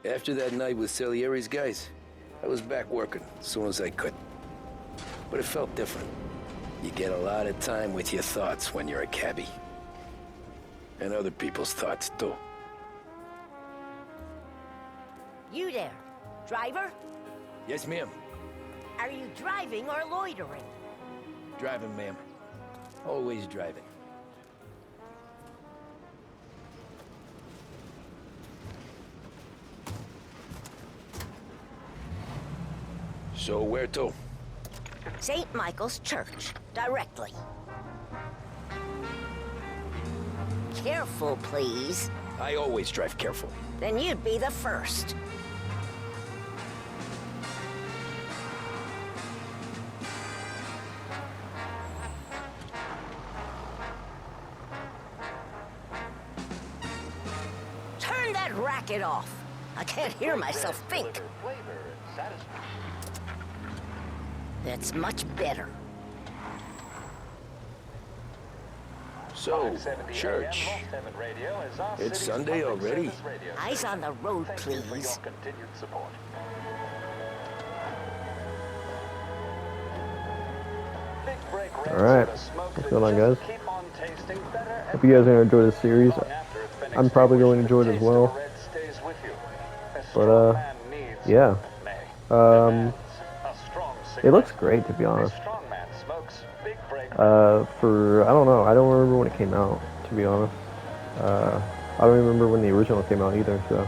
After that night with Salieri's guys, I was back working as soon as I could. But it felt different. You get a lot of time with your thoughts when you're a cabbie. And other people's thoughts, too. You there, driver? Yes, ma'am. Are you driving or loitering? Driving, ma'am. Always driving. So where to? St. Michael's Church, directly. Careful, please. I always drive careful. Then you'd be the first. Turn that racket off. I can't hear myself think. That's much better. So, church. It's Sunday already. Eyes on the road, please. Alright, what's going on, guys? Hope you guys are going to enjoy this series. I'm probably going to enjoy it as well. But, yeah. It looks great, to be honest. I don't know, I don't remember when it came out, to be honest. I don't remember when the original came out either, so.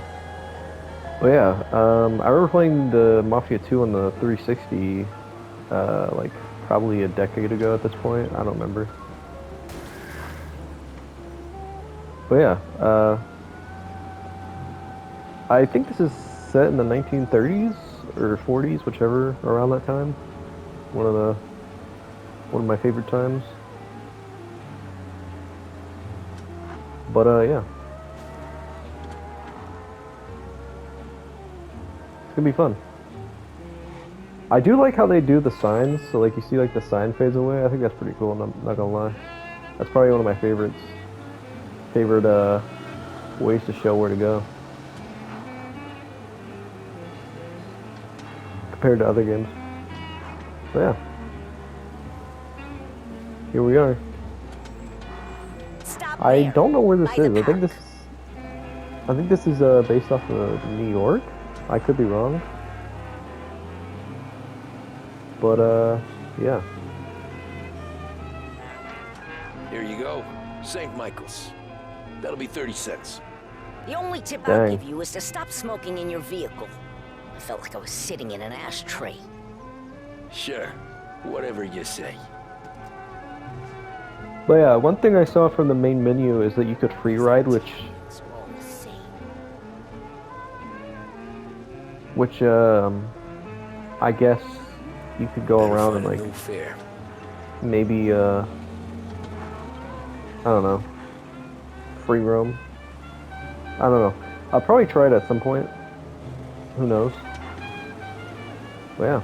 But yeah, I remember playing the Mafia 2 on the 360, like, probably a decade ago at this point. I don't remember. But yeah, I think this is set in the 1930s or 40s, whichever, around that time. One of my favorite times. But yeah. It's gonna be fun. I do like how they do the signs, so like you see like the sign fades away. I think that's pretty cool, I'm not gonna lie. That's probably one of my favorite ways to show where to go. Compared to other games. But yeah. Here we are. I don't know where this is. I think this is based off of New York. I could be wrong. But yeah. Here you go. St. Michael's. That'll be 30 cents. The only tip I'll give you is to stop smoking in your vehicle. I felt like I was sitting in an ashtray. Sure. Whatever you say. But yeah, one thing I saw from the main menu is that you could free ride, which I guess you could go around and like maybe I don't know, free roam. I don't know. I'll probably try it at some point. Who knows? But yeah.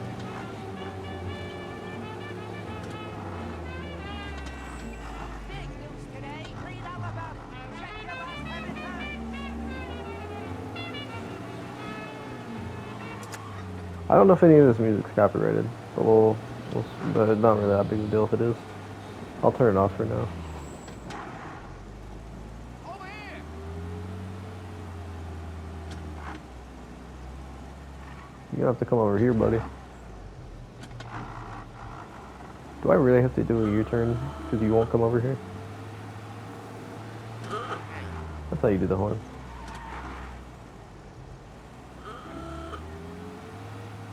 I don't know if any of this music's copyrighted, but but it's not really that big of a deal if it is. I'll turn it off for now. You're gonna have to come over here, buddy. Do I really have to do a U-turn because you won't come over here? That's how you do the horn.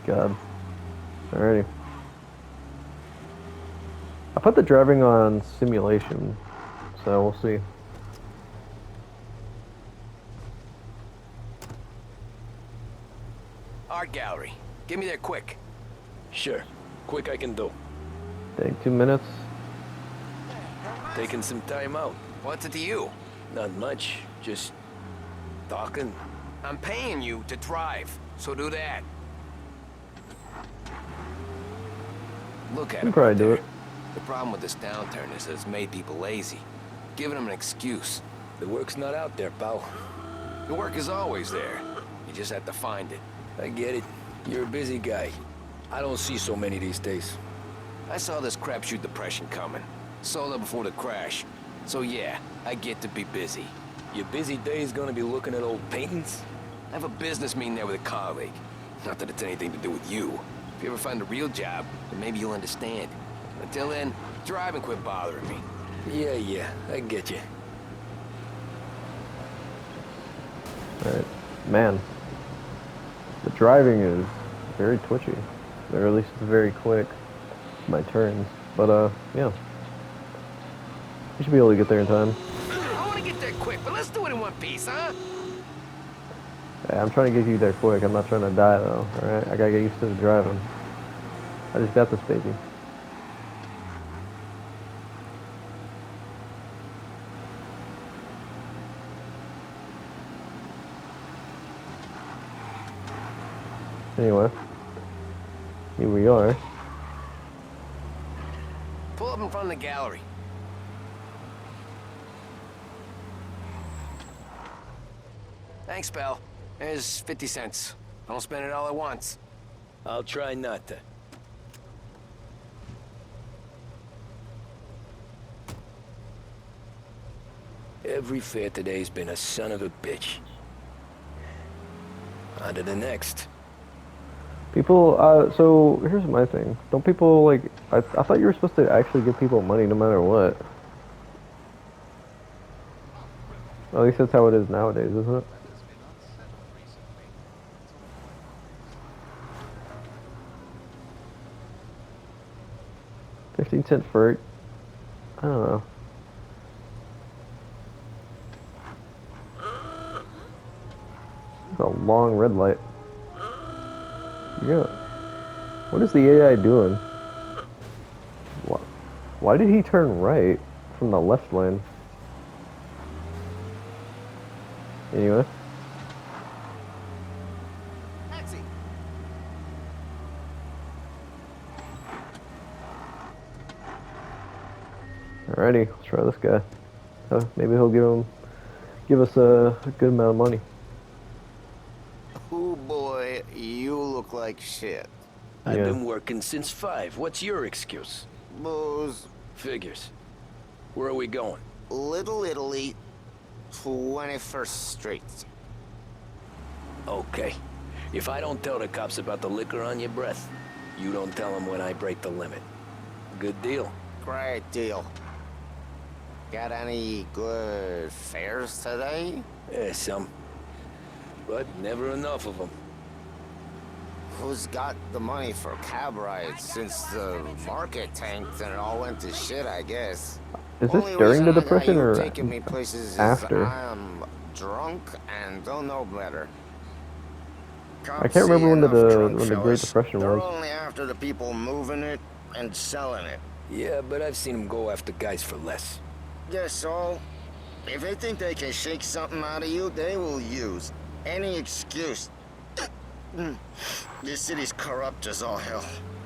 God. Alrighty. I put the driving on simulation, so we'll see. Art gallery. Get me there quick. Sure. Quick I can do. Take 2 minutes. Taking some time out. What's it to you? Not much. Just talking. I'm paying you to drive, so do that. Look at You him. can probably do it. The problem with this downturn is that it's made people lazy. Giving them an excuse. The work's not out there, pal. The work is always there. You just have to find it. I get it. You're a busy guy. I don't see so many these days. I saw this crapshoot depression coming. Sold up before the crash. So yeah, I get to be busy. Your busy day is gonna be looking at old paintings? I have a business meeting there with a colleague. Not that it's anything to do with you. If you ever find a real job, then maybe you'll understand. Until then, drive and quit bothering me. Yeah, I get you. Alright. Man. The driving is very twitchy. Or at least it's very quick. My turns. But, yeah. You should be able to get there in time. I want to get there quick, but let's do it in one piece, huh? Hey, I'm trying to get you there quick. I'm not trying to die, though. Alright? I gotta get used to the driving. I just got this, baby. Anyway, here we are. Pull up in front of the gallery. Thanks, pal. There's 50 cents. Don't spend it all at once. I'll try not to. Every fair today's been a son of a bitch. On to the next. People, so here's my thing. Don't people, like, I thought you were supposed to actually give people money no matter what. At least that's how it is nowadays, isn't it? $0.15 for it. I don't know. It's a long red light. Yeah. What is the AI doing? Why did he turn right from the left lane? Anyway. Taxi. Alrighty, let's try this guy. Maybe he'll give us a good amount of money. Oh boy, you look like shit. I've Yeah. been working since 5. What's your excuse? Booze, Figures. Where are we going? Little Italy, 21st Street. Okay. If I don't tell the cops about the liquor on your breath, you don't tell them when I break the limit. Good deal. Great deal. Got any good fares today? Yeah, some. But never enough of them. Who's got the money for cab rides since the market tanked and it all went to shit, I guess? Is this Only during the reason depression you're or taking me places is after? I'm drunk and don't know better. I can't remember when the Great Depression They're was. only after the people moving it and selling it. Yeah, but I've seen them go after guys for less. Guess so. If they think they can shake something out of you, they will use any excuse. This city's corrupt as all hell.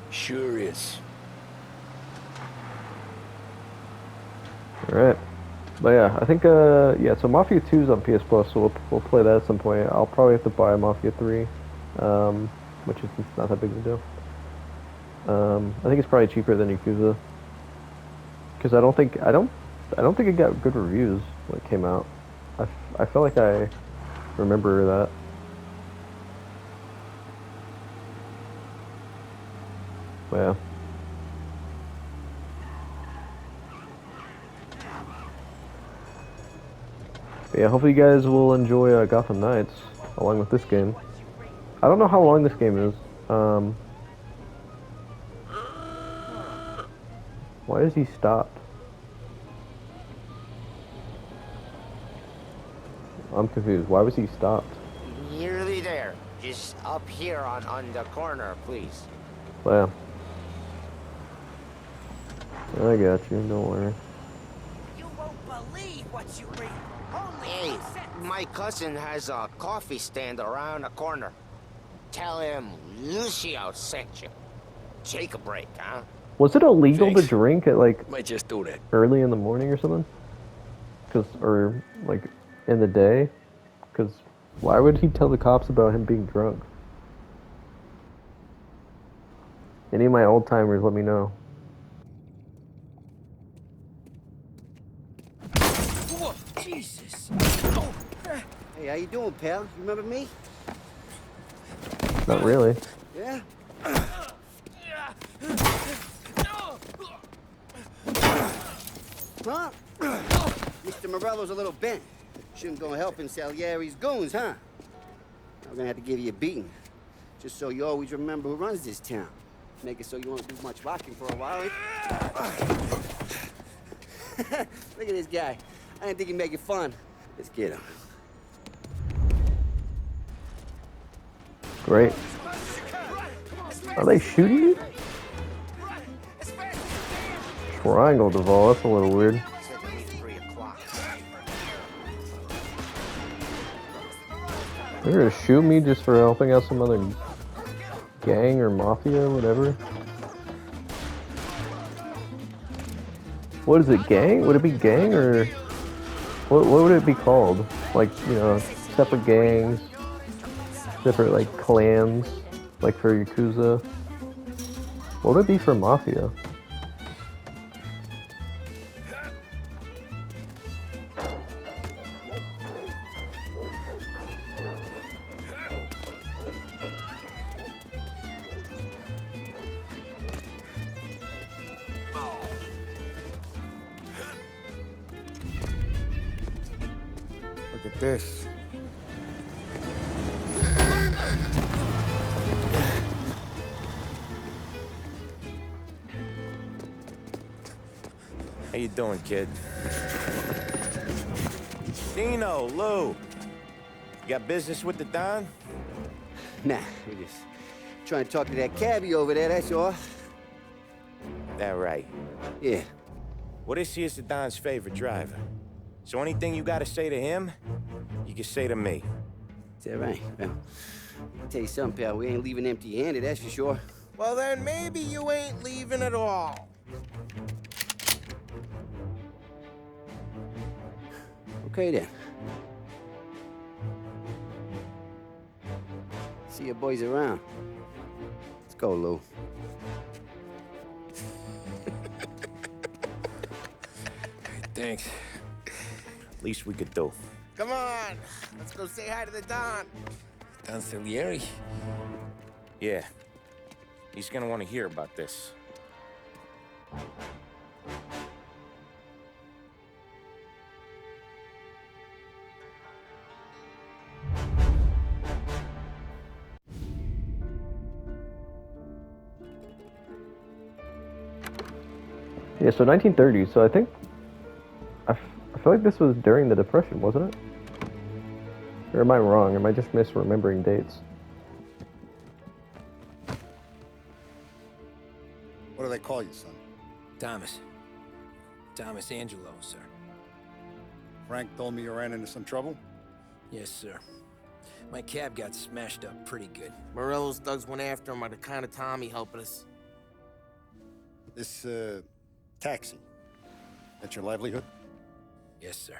Sure is. Alright. But yeah, I think, yeah, so Mafia 2 is on PS Plus, so we'll play that at some point. I'll probably have to buy Mafia 3, which is not that big of a deal. I think it's probably cheaper than Yakuza. Because I don't think it got good reviews when it came out. I feel like I remember that. But yeah. But yeah, hopefully you guys will enjoy Gotham Knights along with this game. I don't know how long this game is. Why is he stopped? I'm confused. Why was he stopped? Nearly there. Just up here on the corner, please. Well, I got you. Don't worry. You won't believe what you read. Only Hey, my cousin has a coffee stand around the corner. Tell him Lucio sent you. Take a break, huh? Was it illegal Thanks. to drink at like Might just do that. early in the morning or something? Or like in the day? Because Why would he tell the cops about him being drunk? Any of my old timers, let me know. Whoa, Jesus. Oh. Hey, how you doing, pal? You remember me? Not really. Yeah? Huh? Mr. Morello's a little bent. Shouldn't go helping Salieri's goons, huh? I'm gonna have to give you a beating. Just so you always remember who runs this town. Make it so you won't do much rocking for a while. Look at this guy. I didn't think he'd make it fun. Let's get him. Great. Are they shooting you? Triangle Duval, that's a little weird. They're gonna shoot me just for helping out some other gang or mafia or whatever. What is it, gang? Would it be gang or what would it be called? Like, you know, separate gangs, separate like clans, like for Yakuza. What would it be for mafia? Look at this. How you doing, kid? Dino, Lou. You got business with the Don? Nah, we're just trying to talk to that cabbie over there, that's all. That right. Yeah. Well, this here's the Don's favorite driver. So anything you gotta say to him, you can say to me. Is that right? Well, I'll tell you something, pal. We ain't leaving empty-handed, that's for sure. Well, then maybe you ain't leaving at all. Okay, then. See your boys around. Let's go, Lou. Thanks. Least we could do. Come on, let's go say hi to the Don. Don Salieri? Yeah. He's gonna want to hear about this. Yeah, so 1930s. So I think I feel like this was during the Depression, wasn't it? Or am I wrong? Am I just misremembering dates? What do they call you, son? Thomas. Thomas Angelo, sir. Frank told me you ran into some trouble? Yes, sir. My cab got smashed up pretty good. Morello's thugs went after him by the kind of Tommy helping us. This, taxi. That's your livelihood? Yes, sir.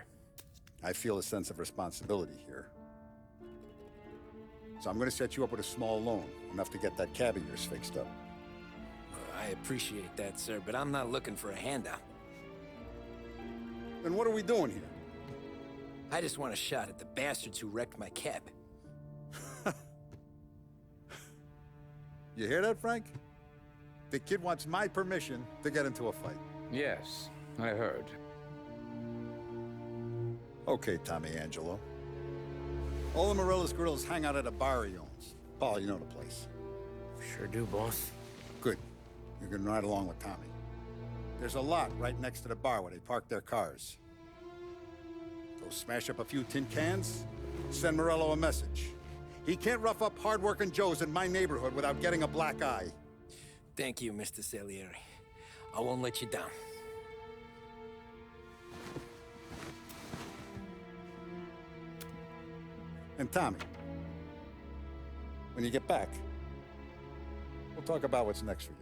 I feel a sense of responsibility here. So I'm gonna set you up with a small loan, enough to get that cab of yours fixed up. I appreciate that, sir, but I'm not looking for a handout. Then what are we doing here? I just want a shot at the bastards who wrecked my cab. You hear that, Frank? The kid wants my permission to get into a fight. Yes, I heard. Okay, Tommy Angelo. All the Morello's girls hang out at a bar he owns. Paul, you know the place. Sure do, boss. Good. You can ride along with Tommy. There's a lot right next to the bar where they park their cars. Go smash up a few tin cans, send Morello a message. He can't rough up hard-working Joes in my neighborhood without getting a black eye. Thank you, Mr. Salieri. I won't let you down. And Tommy, when you get back, we'll talk about what's next for you.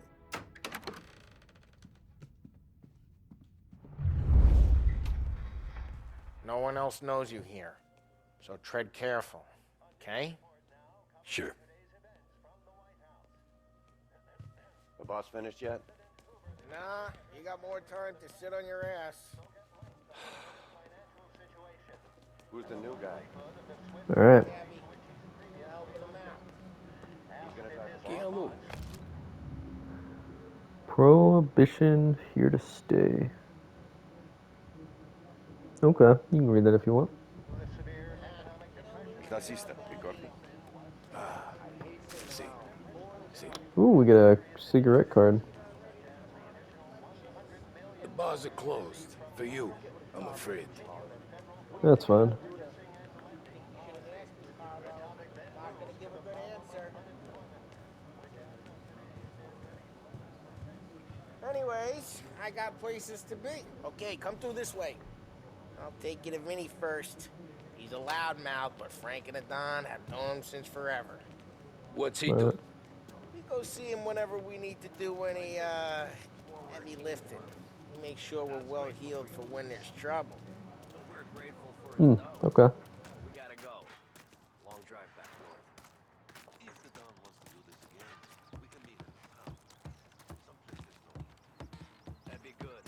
No one else knows you here, so tread careful. okay? Sure. The boss finished yet? Nah, you got more time to sit on your ass. Who's the new guy? All right. You're helping him out. He's gonna talk to Yeah, boss? look. Prohibition here to stay. Okay, you can read that if you want. Nazista, ricordi? See. See. Ooh, we get a cigarette card. The bars are closed. For you, I'm afraid. That's fine. Not gonna give a good answer. Anyways, I got places to be. Okay, come through this way. I'll take you to Vinny first. He's a loudmouth, but Frank and the Don have known him since forever. What's he do? We go see him whenever we need to do any, heavy lifting. We make sure we're well heeled for when there's trouble. Okay. We gotta go. Long drive back north. If the Don wants to do this again, we can meet him in town. Someplace there's no heat. That'd be good. I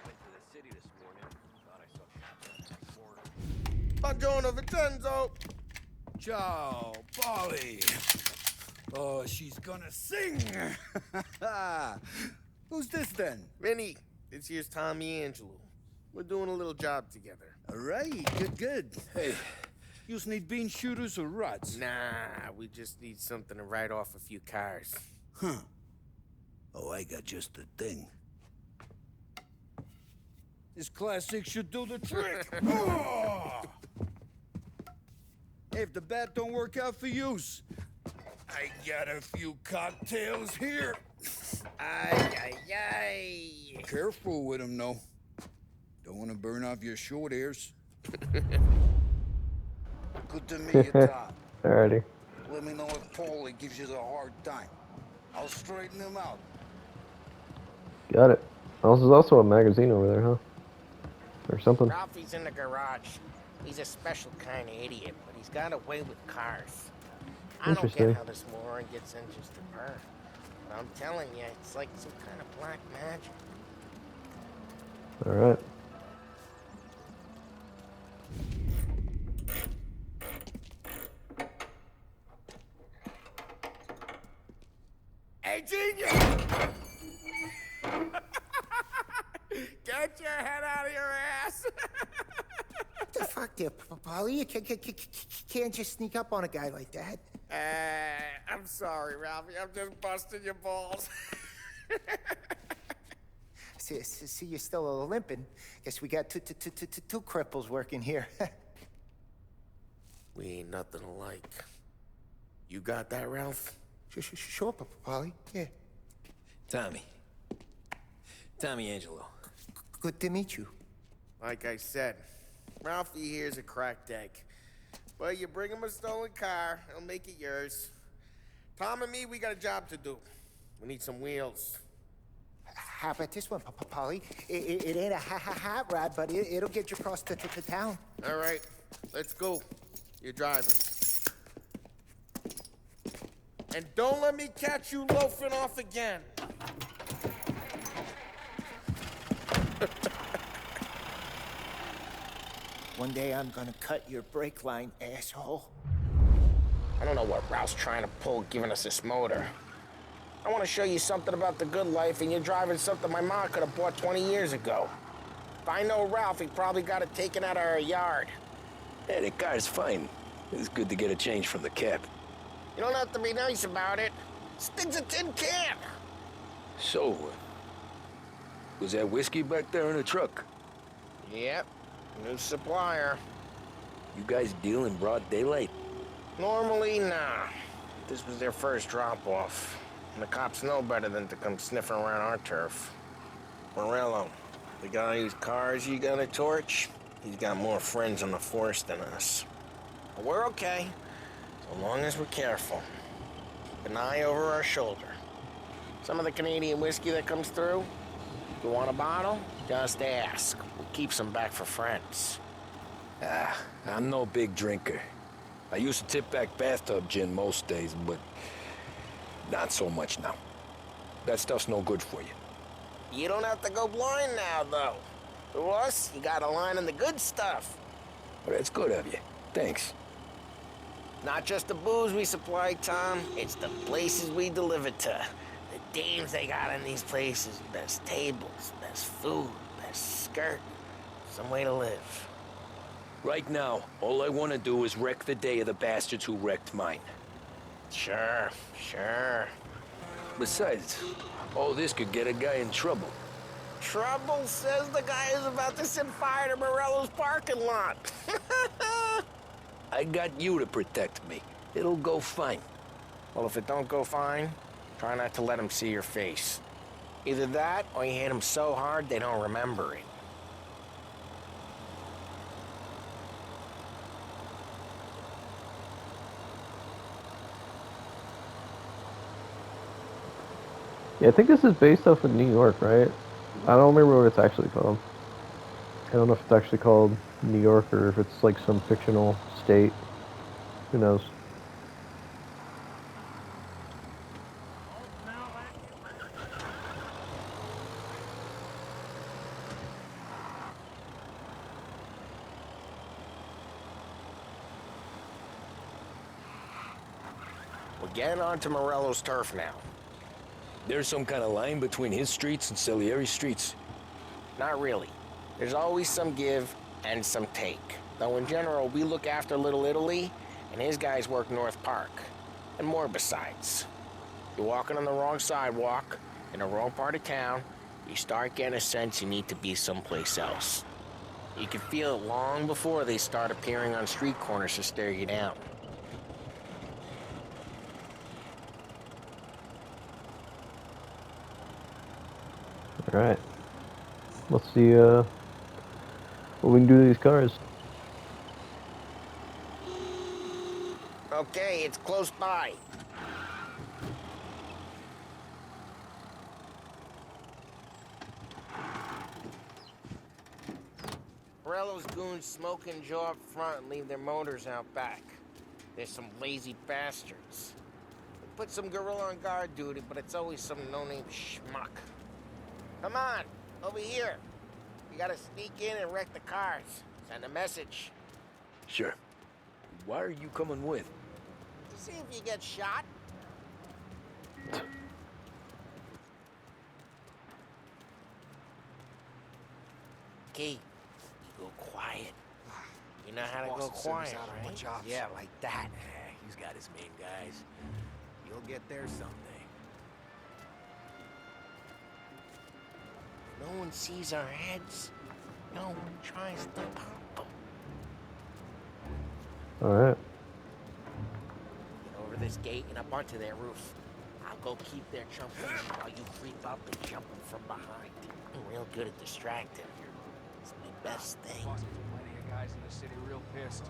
went to the city this morning. Thought I saw cops on that corner. Buongiorno, Vincenzo! Ciao, Polly. Oh, she's gonna sing. Who's this then? Vinny, this here's Tommy Angelo. We're doing a little job together. All right, good. Hey, you need bean shooters or rods? Nah, we just need something to write off a few cars. Huh. Oh, I got just the thing. This classic should do the trick. Oh! Hey, if the bat don't work out for yous, I got a few cocktails here. Ay. Careful with them, though. Don't want to burn off your short hairs. Good to meet you, Tom. Alrighty. Let me know if Paulie gives you the hard time. I'll straighten him out. Got it. Oh, there's also a magazine over there, huh? Or something. Ralphie's in the garage. He's a special kind of idiot, but he's got a way with cars. I don't Interesting. get how this moron gets engines to burn. But I'm telling you, it's like some kind of black magic. Alright. Hey, genius! Get your head out of your ass! What the fuck there, Polly? You can't just sneak up on a guy like that. I'm sorry, Ralphie. I'm just busting your balls. See, you're still limping. Guess we got two cripples working here. We ain't nothing alike. You got that, Ralph? Sure, Polly. Yeah. Tommy Angelo. Good to meet you. Like I said, Ralphie here's a cracked egg. But you bring him a stolen car, he'll make it yours. Tom and me, we got a job to do. We need some wheels. How about this one, Polly? It ain't a hot rod, but it'll get you across to town. All right, let's go. You're driving. And don't let me catch you loafing off again. One day I'm gonna cut your brake line, asshole. I don't know what Ralph's trying to pull giving us this motor. I want to show you something about the good life, and you're driving something my mom could have bought 20 years ago. If I know Ralph, he probably got it taken out of our yard. Hey, the car's fine. It's good to get a change from the cab. You don't have to be nice about it. This thing's a tin can. So, was that whiskey back there in the truck? Yep, new supplier. You guys deal in broad daylight? Normally, nah. This was their first drop-off. And the cops know better than to come sniffing around our turf. Morello, the guy whose cars you got a torch, he's got more friends on the force than us. But we're okay, so long as we're careful. Keep an eye over our shoulder. Some of the Canadian whiskey that comes through, if you want a bottle, just ask. We'll keep some back for friends. I'm no big drinker. I used to tip back bathtub gin most days, but not so much now. That stuff's no good for you. You don't have to go blind now, though. To us, you got a line on the good stuff. Well, that's good of you. Thanks. Not just the booze we supply, Tom. It's the places we deliver to. The dames they got in these places. Best tables, best food, best skirt. Some way to live. Right now, all I want to do is wreck the day of the bastards who wrecked mine. Sure, sure. Besides, all this could get a guy in trouble. Trouble says the guy is about to set fire to Morello's parking lot. I got you to protect me. It'll go fine. Well, if it don't go fine, try not to let him see your face. Either that, or you hit him so hard they don't remember it. Yeah, I think this is based off of New York, right? I don't remember what it's actually called. I don't know if it's actually called New York or if it's like some fictional state. Who knows? We're getting onto Morello's turf now. There's some kind of line between his streets and Salieri's streets. Not really. There's always some give and some take. Though in general, we look after Little Italy, and his guys work North Park. And more besides. You're walking on the wrong sidewalk, in the wrong part of town, you start getting a sense you need to be someplace else. You can feel it long before they start appearing on street corners to stare you down. Alright. Let's see what we can do to these cars. Okay, it's close by. Morello's goons smoke and jaw up front and leave their motors out back. There's some lazy bastards. We put some gorilla on guard duty, but it's always some no-name schmuck. Come on, over here. You gotta sneak in and wreck the cars. Send a message. Sure. Why are you coming with? To see if you get shot. Key, you go quiet. You know how to go quiet, right? Yeah, like that. He's got his main guys. You'll get there someday. No one sees our heads. No one tries to pop them. Alright. Get over this gate and up onto their roof. I'll go keep their chump while you creep up and jump them from behind. I'm real good at distracting. It's my best thing. Plenty of guys in the city real pissed.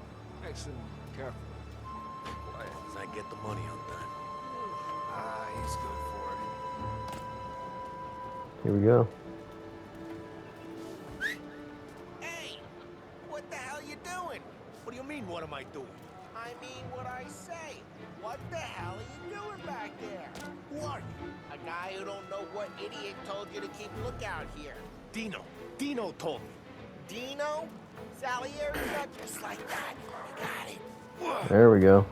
Listen, careful. Quiet as I get the money on time. Ah, he's good for it. Here we go. Hey! What the hell you doing? What do you mean, what am I doing? I mean what I say. What the hell are you doing back there? Who are you? A guy who don't know what idiot told you to keep lookout here. Dino. Dino told me. Dino? Salieri's not just like that. You got it. There we go.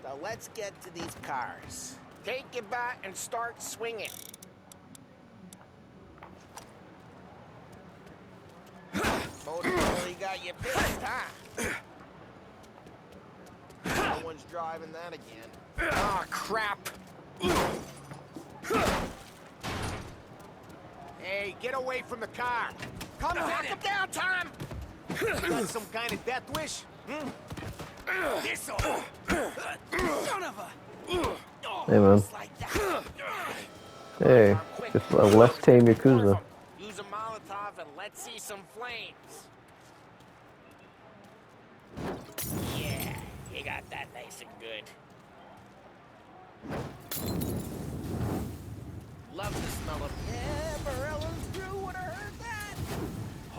So let's get to these cars. Take your bat and start swinging. Motor really got you pissed, huh? No one's driving that again. Ah, crap. Hey, get away from the car. Come knock him down, Tom! You got some kind of death wish? This'll... Son of a... Hey, man. Hey, just a less tame Yakuza. Use a Molotov and let's see some flames. Yeah, you got that nice and good. Love the smell of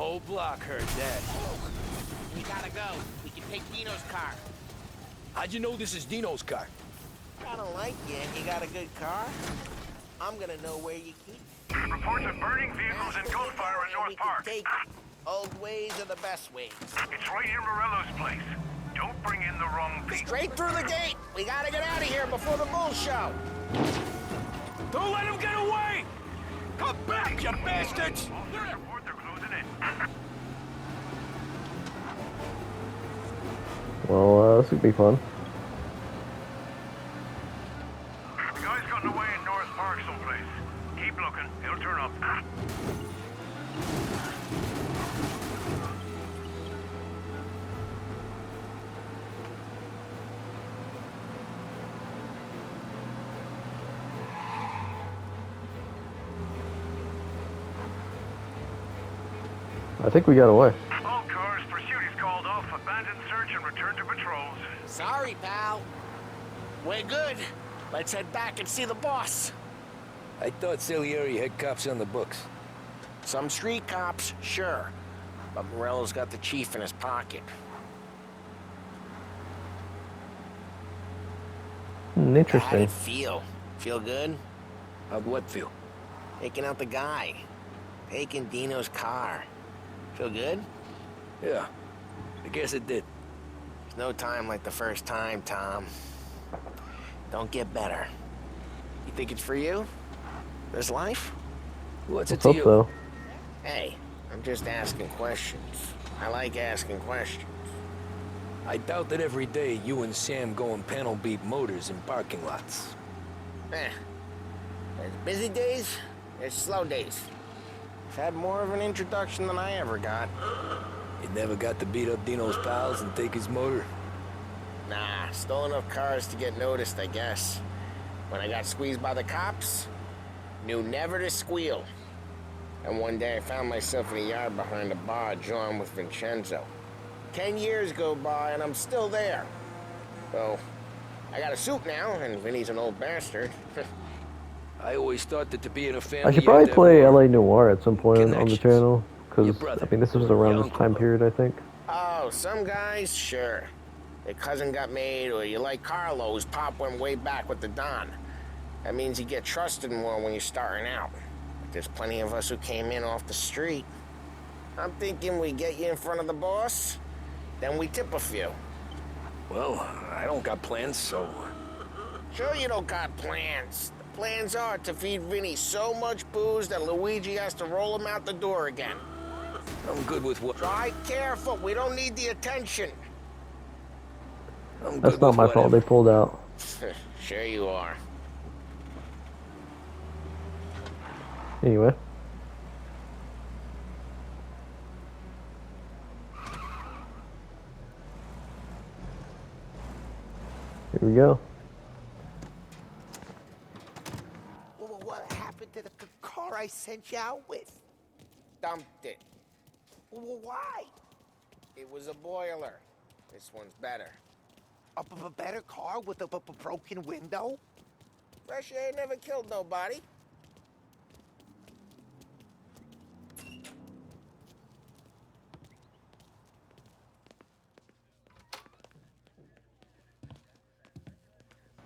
Whole block heard that. We gotta go. We can take Dino's car. How'd you know this is Dino's car? I don't like you and you got a good car. I'm gonna know where you keep it. Reports of burning vehicles and gunfire in North Park. Take old ways are the best ways. It's right near Morello's place. Don't bring in the wrong people. Straight through the gate. We gotta get out of here before the bull show. Don't let him get away! Come back, you bastards! Report they're closing in. Well, this could be fun. The guy's gotten away in North Park someplace. Keep looking. He'll turn up. I think we got away. All cars, pursuit is called off. Abandon search and return to patrols. Sorry, pal. We're good. Let's head back and see the boss. I thought Salieri had cops on the books. Some street cops, sure. But Morello's got the chief in his pocket. How'd Interesting. it feel? Feel good? How'd what feel? Taking out the guy. Taking Dino's car. Feel good? Yeah, I guess it did. There's no time like the first time, Tom. Don't get better. You think it's for you? This life? What's Let's it to hope you? so. Hey, I'm just asking questions. I like asking questions. I doubt that every day you and Sam go and panel beat motors in parking lots. There's busy days, there's slow days. I've had more of an introduction than I ever got. You never got to beat up Dino's pals and take his motor? Nah, stole enough cars to get noticed, I guess. When I got squeezed by the cops, knew never to squeal. And one day I found myself in a yard behind a bar drawn with Vincenzo. 10 years go by and I'm still there. So, I got a suit now, and Vinny's an old bastard. I always thought that to be in a family... I should you had probably to have play more LA Noire at some point on the connections. channel. Because, Your brother, I mean, this was around your this time period, I think. Oh, some guys, sure. Their cousin got made, or you like Carlos, Pop went way back with the Don. That means you get trusted more when you're starting out. But there's plenty of us who came in off the street. I'm thinking we get you in front of the boss, then we tip a few. Well, I don't got plans, so... Sure you don't got plans. The plans are to feed Vinny so much booze that Luigi has to roll him out the door again. I'm good with what... Try careful, we don't need the attention. I'm That's good not with my fault, whatever. they pulled out. Sure you are. Anyway. Here we go. Well, what happened to the car I sent you out with? Dumped it. Well, why? It was a boiler. This one's better. A better car with a broken window? Fresh air never killed nobody.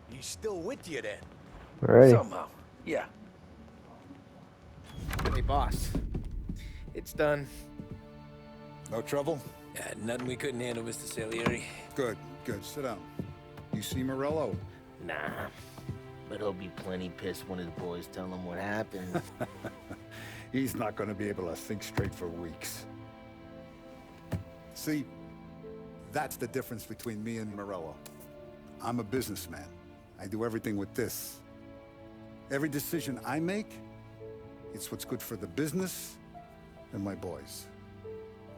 He's still with you then? Alrighty. Somehow, yeah. Hey, boss. It's done. No trouble? Yeah, nothing we couldn't handle, Mr. Salieri. Good, good. Sit down. You see Morello? Nah. But he'll be plenty pissed when his boys tell him what happened. He's not going to be able to think straight for weeks. See, that's the difference between me and Morello. I'm a businessman. I do everything with this. Every decision I make, it's what's good for the business and my boys.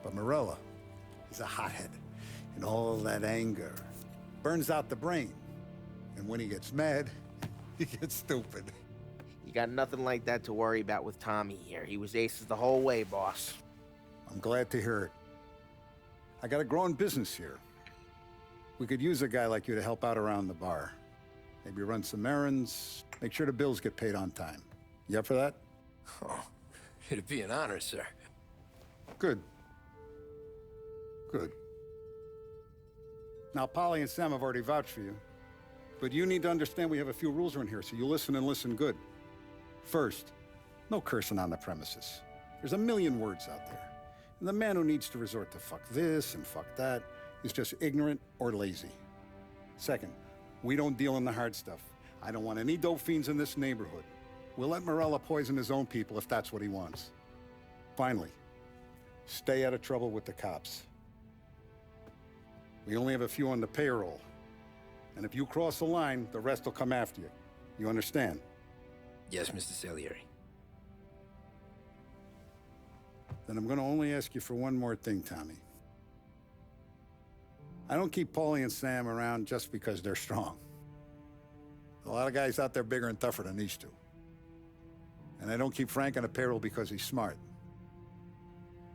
But Morello, he's a hothead. And all that anger burns out the brain. And when he gets mad, he gets stupid. You got nothing like that to worry about with Tommy here. He was aces the whole way, boss. I'm glad to hear it. I got a growing business here. We could use a guy like you to help out around the bar. Maybe run some errands, make sure the bills get paid on time. You up for that? Oh, it'd be an honor, sir. Good. Good. Now, Polly and Sam have already vouched for you. But you need to understand we have a few rules around here, so you listen and listen good. First, no cursing on the premises. There's a million words out there. And the man who needs to resort to fuck this and fuck that is just ignorant or lazy. Second, we don't deal in the hard stuff. I don't want any dope fiends in this neighborhood. We'll let Morello poison his own people if that's what he wants. Finally, stay out of trouble with the cops. We only have a few on the payroll. And if you cross the line, the rest will come after you. You understand? Yes, Mr. Salieri. Then I'm going to only ask you for one more thing, Tommy. I don't keep Paulie and Sam around just because they're strong. A lot of guys out there bigger and tougher than these two. And I don't keep Frank on a payroll because he's smart.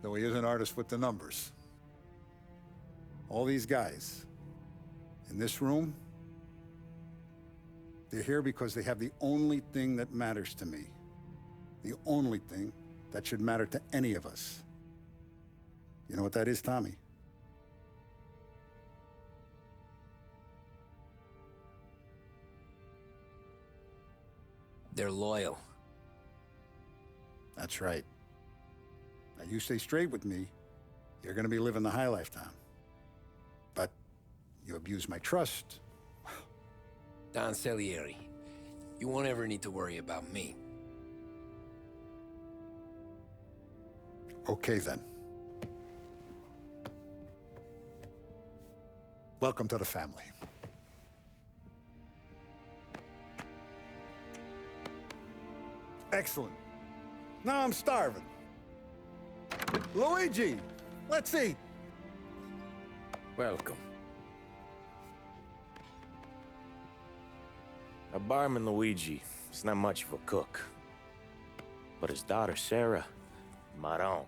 Though he is an artist with the numbers. All these guys in this room, they're here because they have the only thing that matters to me. The only thing that should matter to any of us. You know what that is, Tommy? They're loyal. That's right. Now you stay straight with me, you're gonna be living the high life, Tom. But you abuse my trust. Don Salieri, you won't ever need to worry about me. Okay, then. Welcome to the family. Excellent. Now I'm starving. Luigi, let's eat. Welcome. Our barman Luigi is not much of a cook. But his daughter Sarah, Maron.